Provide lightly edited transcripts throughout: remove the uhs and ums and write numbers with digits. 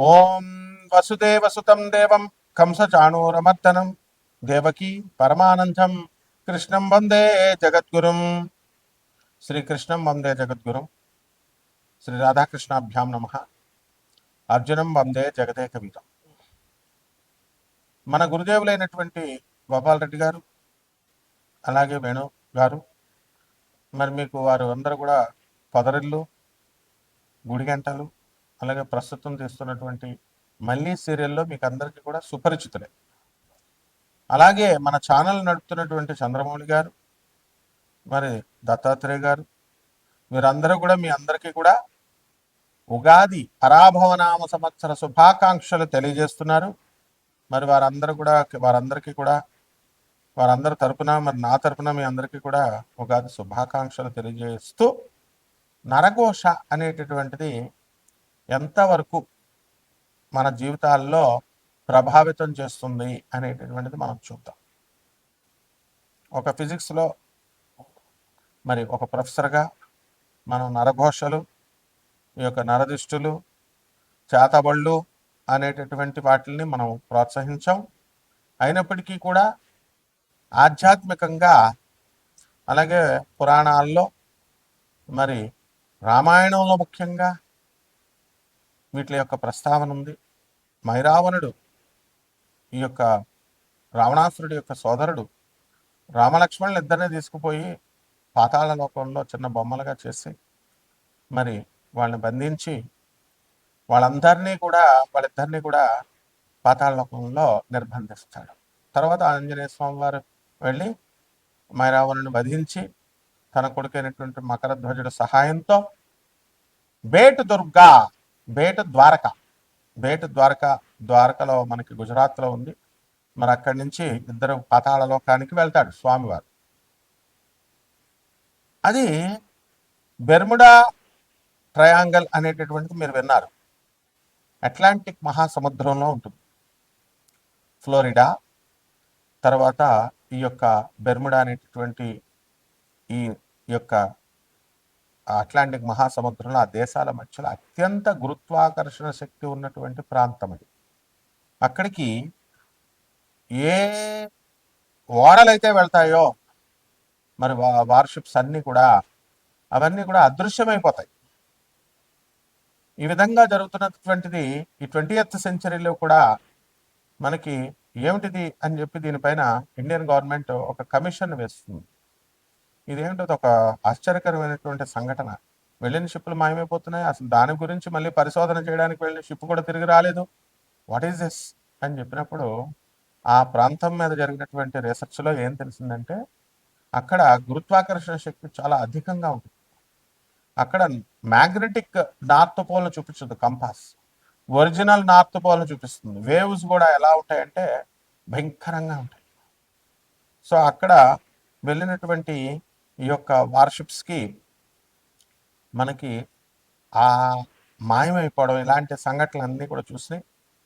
ఓం వసుదేవసుతం దేవం కంసచాణూరమర్దనం దేవకీ పరమానందం కృష్ణం వందే జగద్గురుం. శ్రీకృష్ణం వందే జగద్గురుం. శ్రీ రాధాకృష్ణాభ్యాం నమ. అర్జునం వందే జగదేక వీరం. మన గురుదేవులైనటువంటి గోపాల్ రెడ్డి గారు, అలాగే వేణు గారు, మరి మీకు వారు అందరూ కూడా పొదరిల్లు, గుడిగంటలు, అలాగే ప్రస్తుతం తీస్తున్నటువంటి మళ్ళీ సీరియల్లో మీకు అందరికీ కూడా సుపరిచితులే. అలాగే మన ఛానల్ నడుపుతున్నటువంటి చంద్రమౌళి గారు, మరి దత్తాత్రేయ గారు, వీరందరూ కూడా మీ అందరికీ కూడా ఉగాది పరాభవనామ సంవత్సర శుభాకాంక్షలు తెలియజేస్తున్నారు. మరి వారందరికీ కూడా వారందరి తరపున, మరి నా తరపున మీ అందరికీ కూడా ఉగాది శుభాకాంక్షలు తెలియజేస్తూ, నరఘోష అనేటటువంటిది ఎంతవరకు మన జీవితాల్లో ప్రభావితం చేస్తుంది అనేటటువంటిది మనం చూద్దాం. ఒక ఫిజిక్స్లో మరి ఒక ప్రొఫెసర్గా మనం నరఘోషలు, ఈ యొక్క నరదిష్టులు, చేతబళ్ళు అనేటటువంటి వాటిని మనం ప్రోత్సహించాం. అయినప్పటికీ కూడా ఆధ్యాత్మికంగా, అలాగే పురాణాల్లో, మరి రామాయణంలో ముఖ్యంగా వీటి యొక్క ప్రస్తావన ఉంది. మైరావణుడు, ఈ యొక్క రావణాసురుడి యొక్క సోదరుడు, రామలక్ష్మణులు ఇద్దరిని తీసుకుపోయి పాతాళ లోకంలో చిన్న బొమ్మలుగా చేసి మరి వాళ్ళని బంధించి వాళ్ళిద్దరినీ కూడా పాతాళ లోకంలో నిర్బంధిస్తాడు. తర్వాత ఆంజనేయ స్వామి వారు వెళ్ళి మైరావణుని వధించి తన కొడుకైనటువంటి మకరధ్వజుడి సహాయంతో ద్వారకలో మనకి గుజరాత్లో ఉంది. మరి అక్కడి నుంచి ఇద్దరు పాతాళ లోకానికి వెళ్తాడు స్వామివారు. అది బెర్ముడా ట్రయాంగల్ అనేటటువంటిది మీరు విన్నారు. అట్లాంటిక్ మహాసముద్రంలో ఉంటుంది. ఫ్లోరిడా, తర్వాత ఈ యొక్క బెర్ముడా అనేటటువంటి ఈ యొక్క అట్లాంటిక్ మహాసముద్రంలో ఆ దేశాల మధ్యలో అత్యంత గురుత్వాకర్షణ శక్తి ఉన్నటువంటి ప్రాంతం అది. అక్కడికి ఏ ఓడలైతే వెళ్తాయో మరి వార్షిప్స్ అవన్నీ కూడా అదృశ్యమైపోతాయి. ఈ విధంగా జరుగుతున్నటువంటిది ఈ 20th సెంచరీలో కూడా మనకి ఏమిటిది అని చెప్పి దీనిపైన ఇండియన్ గవర్నమెంట్ ఒక కమిషన్ వేస్తుంది. ఇదేమిటో ఒక ఆశ్చర్యకరమైనటువంటి సంఘటన. వెళ్ళిన షిప్పులు మాయమైపోతున్నాయి. అసలు దాని గురించి మళ్ళీ పరిశోధన చేయడానికి వెళ్ళిన షిప్ కూడా తిరిగి రాలేదు. వాట్ ఈస్ దిస్ అని చెప్పినప్పుడు ఆ ప్రాంతం మీద జరిగినటువంటి రీసెర్చ్లో ఏం తెలిసిందంటే అక్కడ గురుత్వాకర్షణ శక్తి చాలా అధికంగా ఉంటుంది. అక్కడ మ్యాగ్నెటిక్ నార్త్ పోల్ను చూపించదు కంపాస్, ఒరిజినల్ నార్త్ పోల్ను చూపిస్తుంది. వేవ్స్ కూడా ఎలా ఉంటాయంటే భయంకరంగా ఉంటాయి. సో అక్కడ వెళ్ళినటువంటి ఈ యొక్క వార్షిప్స్కి మనకి ఆ మాయమైపోవడం, ఇలాంటి సంఘటనలన్నీ కూడా చూసి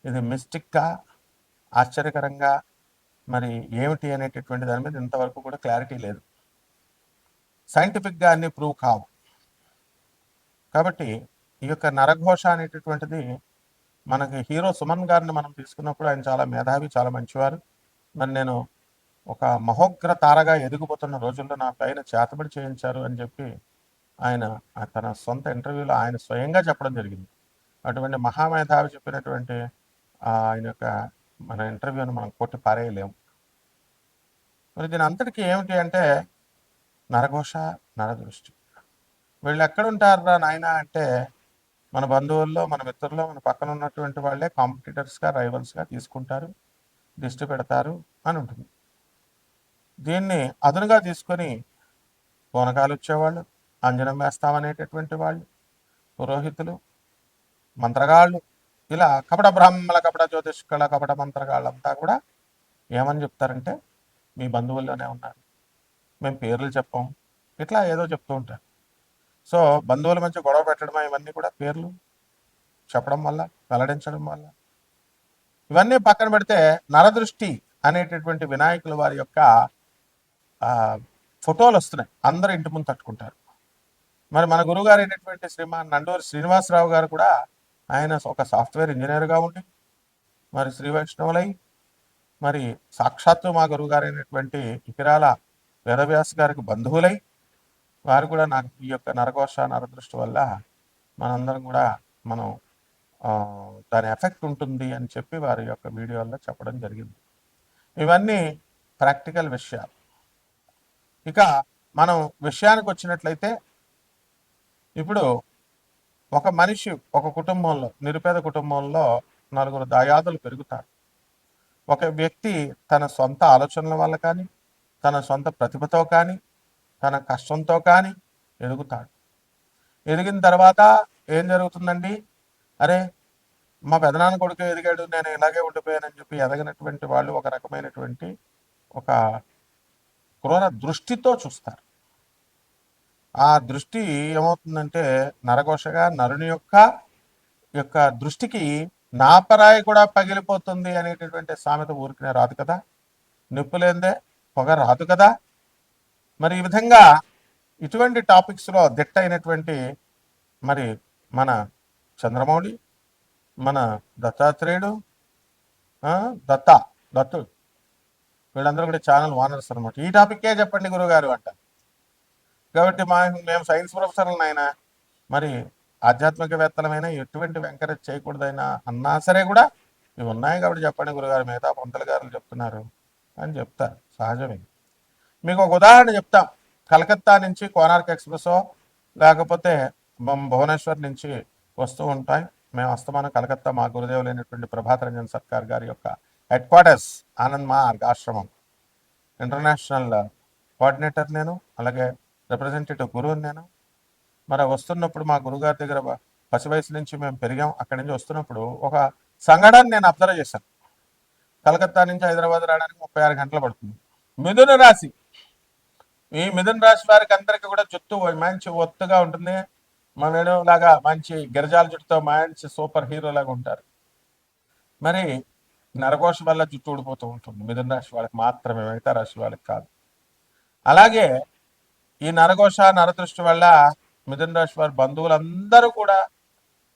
ఇది మిస్టిక్గా, ఆశ్చర్యకరంగా మరి ఏమిటి అనేటటువంటి దాని మీద ఇంతవరకు కూడా క్లారిటీ లేదు. సైంటిఫిక్గా అన్ని ప్రూవ్ కావు. కాబట్టి ఈ యొక్క నరఘోష అనేటటువంటిది మనకి హీరో సుమన్ గారిని మనం తీసుకున్నప్పుడు ఆయన చాలా మేధావి, చాలా మంచివారు. మరి నేను ఒక మహోగ్ర తారగా ఎదిగిపోతున్న రోజుల్లో నా పైన చేతబడి చేయించారు అని చెప్పి ఆయన తన సొంత ఇంటర్వ్యూలో ఆయన స్వయంగా చెప్పడం జరిగింది. అటువంటి మహామేధావి చెప్పినటువంటి ఆయన యొక్క మన ఇంటర్వ్యూని మనం కొట్టి పారేయలేము. మరి దీని అంతటికీ ఏమిటి అంటే నరఘోష, నరదృష్టి. వీళ్ళు ఎక్కడుంటారా నాయన అంటే మన బంధువుల్లో, మన మిత్రుల్లో, మన పక్కన ఉన్నటువంటి వాళ్ళే కాంపిటీటర్స్గా, రైవల్స్గా తీసుకుంటారు, దిష్టి పెడతారు అని ఉంటుంది. దీన్ని అదునుగా తీసుకొని పూనకాలు వచ్చేవాళ్ళు, అంజనం వేస్తామనేటటువంటి వాళ్ళు, పురోహితులు, మంత్రగాళ్ళు, ఇలా కపట బ్రాహ్మణ, కపట జ్యోతిష్కుల, కపట మంత్రగాళ్ళంతా కూడా ఏమని చెప్తారంటే మీ బంధువుల్లోనే ఉన్నారు, మేము పేర్లు చెప్పాం, ఇట్లా ఏదో చెప్తూ ఉంటారు. సో బంధువుల మధ్య గొడవ పెట్టడం, ఇవన్నీ కూడా పేర్లు చెప్పడం వల్ల, వెల్లడించడం వల్ల. ఇవన్నీ పక్కన పెడితే నరదృష్టి అనేటటువంటి వినాయకుల వారి యొక్క ఫోటోలు వస్తున్నాయి, అందరూ ఇంటి ముందు తట్టుకుంటారు. మరి మన గురువుగారు అయినటువంటి శ్రీమాన్ నండూరి శ్రీనివాసరావు గారు కూడా ఆయన ఒక సాఫ్ట్వేర్ ఇంజనీర్గా ఉండి మరి శ్రీ వైష్ణవులై మరి సాక్షాత్తు మా గురువు గారైనటువంటి ఇకిరాల వేదవ్యాస్ గారికి బంధువులై వారు కూడా నాకు ఈ యొక్క నరఘోష నరదృష్టి వల్ల మనందరం కూడా మనం దాని ఎఫెక్ట్ ఉంటుంది అని చెప్పి వారి యొక్క వీడియోల్లో చెప్పడం జరిగింది. ఇవన్నీ ప్రాక్టికల్ విషయాలు. ఇక మనం విషయానికి వచ్చినట్లయితే ఇప్పుడు ఒక మనిషి ఒక కుటుంబంలో నిరుపేద కుటుంబంలో నలుగురు దాయాదులు పెరుగుతారు. ఒక వ్యక్తి తన సొంత ఆలోచనల వల్ల కానీ తన సొంత ప్రతిభతో కానీ తన కష్టంతో కానీ ఎదుగుతాడు. ఎదిగిన తర్వాత ఏం జరుగుతుందండి? అరే మా పెదనాన్న కొడుకు ఎదిగాడు, నేను ఇలాగే ఉండిపోయానని చెప్పి ఎదగినటువంటి వాళ్ళు ఒక రకమైనటువంటి ఒక క్రూర దృష్టితో చూస్తారు. ఆ దృష్టి ఏమవుతుందంటే నరఘోషగా నరుని యొక్క దృష్టికి నాపరాయి కూడా పగిలిపోతుంది అనేటటువంటి సామెత ఊరికినే రాదు కదా, నిప్పులేందే పొగ రాదు కదా. మరి ఈ విధంగా ఇటువంటి టాపిక్స్లో దిట్ట అయినటువంటి మరి మన చంద్రమౌళి, మన దత్తాత్రేయుడు, దత్తుడు, వీళ్ళందరూ కూడా ఛానల్ ఓనర్స్ అనమాట. ఈ టాపిక్కే చెప్పండి గురువుగారు అంట. కాబట్టి మేము సైన్స్ ప్రొఫెసర్లను అయినా మరి ఆధ్యాత్మికవేత్తలమైనా ఎటువంటి ఎంకరేజ్ చేయకూడదైనా అన్నా సరే కూడా ఇవి ఉన్నాయి కాబట్టి చెప్పండి గురుగారు, మిగతా పంతులు గారు చెప్తున్నారు అని చెప్తారు, సహజమే. మీకు ఒక ఉదాహరణ చెప్తాం. కలకత్తా నుంచి కోనార్క్ ఎక్స్ప్రెస్ లేకపోతే భువనేశ్వర్ నుంచి వస్తూ ఉంటాయి. మేము అస్తమానం కలకత్తా మా గురుదేవులైనటువంటి ప్రభాత్ రంజన్ సర్కార్ గారి యొక్క హెడ్ క్వార్టర్స్ ఆనంద్ మార్గ్ ఆశ్రమం ఇంటర్నేషనల్ కోఆర్డినేటర్ నేను, అలాగే రిప్రజెంటేటివ్ గురువు నేను. మరి వస్తున్నప్పుడు మా గురుగారి దగ్గర పసి వయసు నుంచి మేము పెరిగాం. అక్కడి నుంచి వస్తున్నప్పుడు ఒక సంఘటన నేను అబ్జర్వ్ చేశాను. కలకత్తా నుంచి హైదరాబాద్ రావడానికి 36 గంటలు పడుతుంది. మిథున రాశి, ఈ మిథున రాశి వారికి అందరికీ కూడా జుట్టు మంచి ఒత్తుగా ఉంటుంది. మా వేణువు లాగా మంచి గిరిజాల జుట్టుతో మంచి సూపర్ హీరో లాగా ఉంటారు. మరి నరఘోష వల్ల జుట్టు ఊడిపోతూ ఉంటుంది మిథున రాశి వాళ్ళకి మాత్రమే, మిగతా రాశి వాళ్ళకి కాదు. అలాగే ఈ నరఘోష నరదృష్టి వల్ల మిథున రాశి వారి బంధువులందరూ కూడా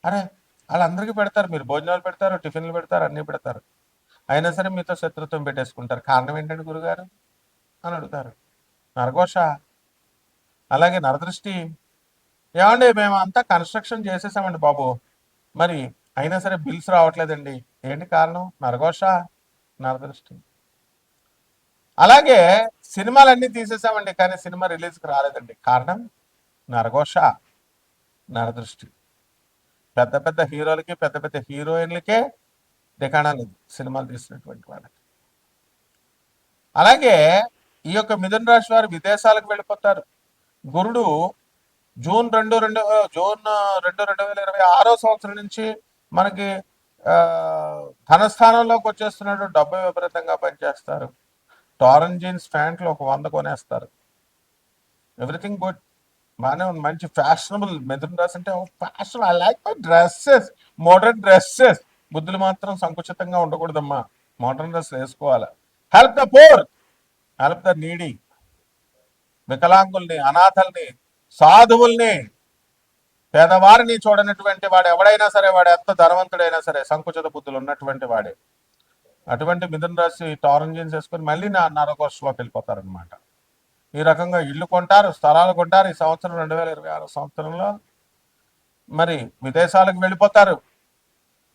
అరే వాళ్ళందరికీ పెడతారు, మీరు భోజనాలు పెడతారు, టిఫిన్లు పెడతారు, అన్నీ పెడతారు, అయినా సరే మీతో శత్రుత్వం పెట్టేసుకుంటారు. కారణం ఏంటంటే గురుగారు అని అడుగుతారు. నరఘోష, అలాగే నరదృష్టి. ఏమండి మేము అంతా కన్స్ట్రక్షన్ చేసేసామండి బాబు, మరి అయినా సరే బిల్స్ రావట్లేదండి, ఏంటి కారణం? నరఘోష నరదృష్టి. అలాగే సినిమాలన్నీ తీసేసామండి కానీ సినిమా రిలీజ్కి రాలేదండి, కారణం నరఘోష నరదృష్టి. పెద్ద పెద్ద హీరోలకి పెద్ద పెద్ద హీరోయిన్లకే దికాణా లేదు సినిమాలు తీసినటువంటి వాళ్ళకి. అలాగే ఈ యొక్క మిథున రాశి వారు విదేశాలకు వెళ్ళిపోతారు. గురుడు జూన్ 2, 2026 సంవత్సరం నుంచి మనకి ధనస్థానంలోకి వచ్చేస్తున్నాడు. డబ్బు విపరీతంగా పనిచేస్తారు. టారన్ జీన్స్ ప్యాంట్లు ఒక 100 కొనేస్తారు. ఎవ్రీథింగ్ గుడ్, బాగానే ఉంది, మంచి ఫ్యాషనబుల్. మిథున రాశి అంటే fashion, I like my dresses, modern dresses. బుద్ధులు మాత్రం సంకుచితంగా ఉండకూడదమ్మా, మోడర్న్ డ్రెస్ వేసుకోవాలి. Help the poor, help the needy, వికలాంగుల్ని, అనాథల్ని, సాధువుల్ని, పేదవారిని చూడనటువంటి వాడు ఎవడైనా సరే, వాడు ఎంత ధనవంతుడైనా సరే సంకుచిత బుద్ధులు ఉన్నటువంటి వాడే. అటువంటి మిథున రాశి టారన్ జీన్స్ వేసుకొని మళ్ళీ నరఘోషలోకి వెళ్ళిపోతారనమాట. ఈ రకంగా ఇల్లు కొంటారు, స్థలాలు కొంటారు. ఈ సంవత్సరం 2026 సంవత్సరంలో మరి విదేశాలకు వెళ్ళిపోతారు.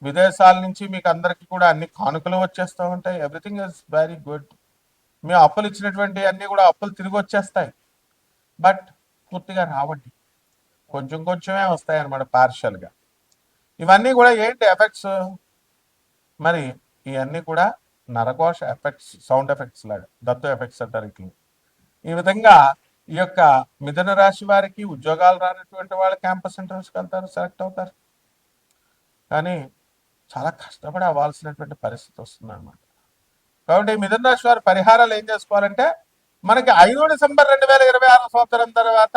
విదేశాల నుంచి మీకు అందరికీ కూడా అన్ని కానుకలు వచ్చేస్తూ ఉంటాయి. Everything is very good. మేము అప్పులు ఇచ్చినటువంటి అన్నీ కూడా అప్పులు తిరిగి వచ్చేస్తాయి, బట్ పూర్తిగా రావండి, కొంచెం కొంచెమే వస్తాయి అన్నమాట, పార్షియల్గా. ఇవన్నీ కూడా ఏంటి ఎఫెక్ట్స్? మరి ఇవన్నీ కూడా నరఘోష ఎఫెక్ట్స్, సౌండ్ ఎఫెక్ట్స్ లాగా, దత్తు ఎఫెక్ట్స్ అంటారు ఇట్లా. ఈ విధంగా ఈ యొక్క మిథున రాశి వారికి ఉద్యోగాలు రానటువంటి వాళ్ళు క్యాంపస్ ఇంటర్వ్యూస్కి వెళ్తారు, సెలెక్ట్ అవుతారు, కానీ చాలా కష్టపడి అవ్వాల్సినటువంటి పరిస్థితి వస్తుంది అనమాట. కాబట్టి మిథున రాశి వారి పరిహారాలు ఏం చేసుకోవాలంటే, మనకి 5 డిసెంబర్ 2026 సంవత్సరం తర్వాత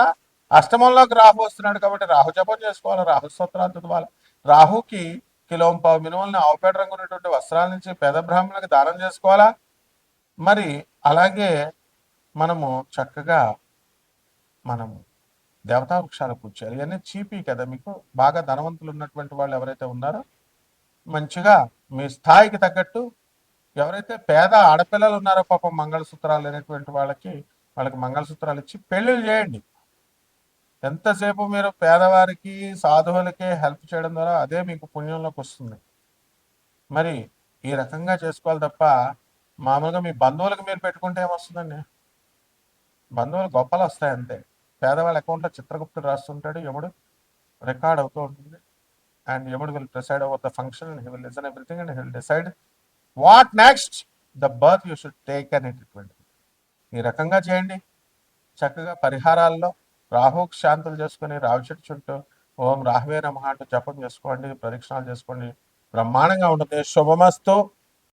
అష్టమంలోకి రాహు వస్తున్నాడు కాబట్టి రాహు జపం చేసుకోవాలి, రాహు స్తోత్రాలు చదవాలి. రాహుకి కిలోంపావు మినుములని ఆవుపేట రంగు ఉన్నటువంటి వస్త్రాల నుంచి పేద బ్రాహ్మణులకు దానం చేసుకోవాలా. మరి అలాగే మనము చక్కగా మనము దేవతా వృక్షాలు పూజ చేయాలి. ఇవన్నీ చీపీ కదా మీకు. బాగా ధనవంతులు ఉన్నటువంటి వాళ్ళు ఎవరైతే ఉన్నారో మంచిగా మీ స్థాయికి తగ్గట్టు, ఎవరైతే పేద ఆడపిల్లలు ఉన్నారో పాపం మంగళసూత్రాలు లేనటువంటి వాళ్ళకి మంగళసూత్రాలు ఇచ్చి పెళ్ళిళ్ళు చేయండి. ఎంతసేపు మీరు పేదవారికి సాధువులకి హెల్ప్ చేయడం ద్వారా అదే మీకు పుణ్యంలోకి వస్తుంది. మరి ఈ రకంగా చేసుకోవాలి తప్ప మామూలుగా మీ బంధువులకు మీరు పెట్టుకుంటే ఏమొస్తుందండి? బంధువులు గొప్పలు వస్తాయి అంతే. పేదవాళ్ళ అకౌంట్లో చిత్రగుప్తుడు రాస్తుంటాడు, యముడు రికార్డ్ అవుతూ ఉంటుంది. అండ్ యముడు will preside over the function and he will listen everything and he will decide what next the birth you should take అనేటటువంటి. ఈ రకంగా చేయండి. చక్కగా పరిహారాల్లో రాహుకు శాంతులు చేసుకుని రావి చెట్టు చుట్టూ ఓం రాహవే నమః అంటూ జపం చేసుకోండి, ప్రదక్షిణాలు చేసుకోండి. బ్రహ్మాండంగా ఉంటుంది. శుభమస్తు.